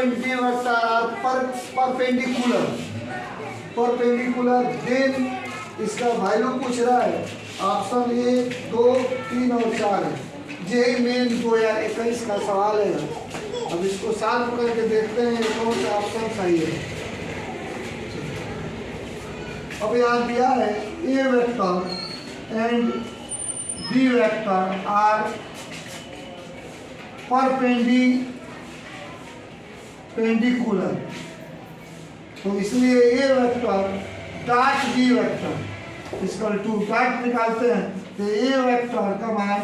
and B vector are perpendicular, then इसका value पूछ रहा है। ऑप्शन ए 2, 3 और 4 है। यही मेन 2021 का सवाल है। अब इसको सॉल्व करके देखते हैं कौन सा ऑप्शन सही है। अब यहाँ दिया है A vector and B vector are perpendicular, तो इसलिए A vector dot B vector equal to dot निकालते हैं तो ए वेक्टर का मान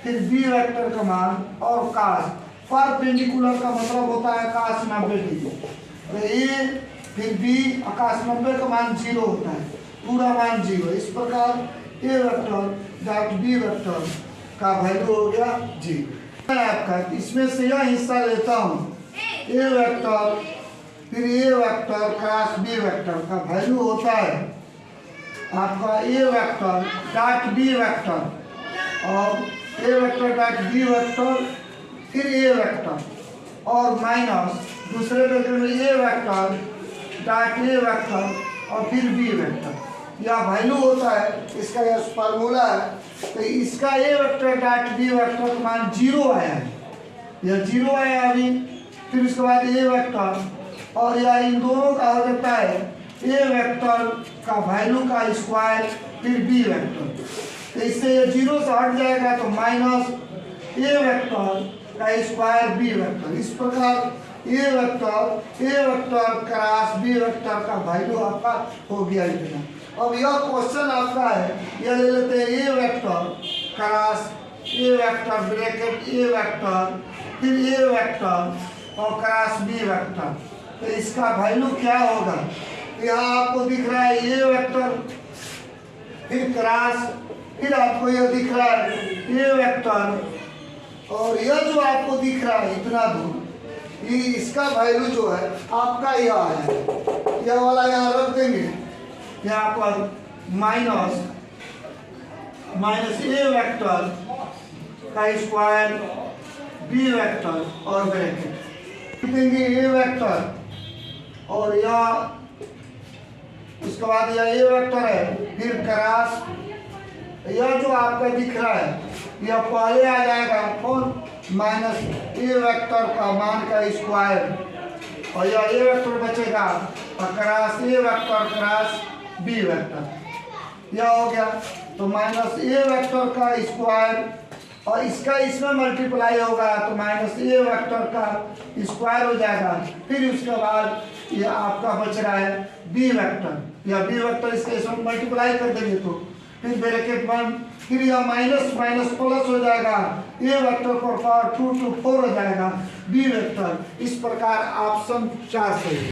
फिर बी वेक्टर का मान और काश परपेंडिकुलर का मतलब होता है काश 90 डिग्री, तो ए फिर बी आकाश 90 का मान 0 होता है, पूरा मान 0। इस प्रकार ए वेक्टर डॉट बी वेक्टर का वैल्यू हो गया 0। मैं आपका इसमें से यह हिस्सा लेता हूँ ए वेक्टर फिर A vector cross B vector का वैल्यू होता है आपका ए वेक्टर डॉट बी वेक्टर और ए वेक्टर डॉट बी वेक्टर फिर ए वेक्टर और माइनस दूसरे वेक्टर में ए वेक्टर डॉट ए वेक्टर और फिर बी वेक्टर। यह वैल्यू होता है, इसका यह फार्मूला है। तो इसका ए वेक्टर डॉट बी वेक्टर का मान 0 आया है, यह 0 आया अभी। फिर उसके बाद ए वेक्टर और यह इन दोनों का हो जाता है ए वेक्टर का वैल्यू का स्क्वायर फिर बी वेक्टर, तो इससे ये 0 से हट जाएगा तो माइनस ए वेक्टर का स्क्वायर बी वेक्टर। इस प्रकार ए वेक्टर क्रॉस बी वेक्टर का वैल्यू आपका हो गया इतना। अब यह क्वेश्चन आपका है, यह ले लेते हैं A vector cross A vector bracket A vector फिर ए वेक्टर और क्रॉस बी वेक्टर, तो इसका वैल्यू क्या होगा। यहाँ आपको दिख रहा है ए वेक्टर फिर क्रॉस फिर आपको यह दिख रहा है ए वेक्टर और यह जो आपको दिख रहा है इतना दूर, ये इसका वैल्यू जो है आपका यह आया है। यह वाला यहाँ रख देंगे, यहाँ पर माइनस ए वेक्टर का स्क्वायर बी वेक्टर और ब्रैकेट देंगे ए वेक्टर और यह उसके बाद यह ए वेक्टर है फिर क्रॉस यह जो आपका दिख रहा है यह पहले आ जाएगा कौन माइनस ए वेक्टर का मान का स्क्वायर और यह ए वेक्टर बचेगा और cross A vector cross B vector, यह हो गया। तो माइनस ए वेक्टर का स्क्वायर और इसका इसमें मल्टीप्लाई होगा तो माइनस ए वेक्टर का स्क्वायर हो जाएगा। फिर उसके बाद ये आपका बच रहा है बी वेक्टर, या बी वेक्टर इसके इसमें मल्टीप्लाई कर देंगे तो फिर ब्रैकेट 1 फिर यह माइनस माइनस प्लस हो जाएगा, ए वेक्टर पर पावर 2 to 4 हो जाएगा बी वेक्टर। इस प्रकार ऑप्शन 4 सही।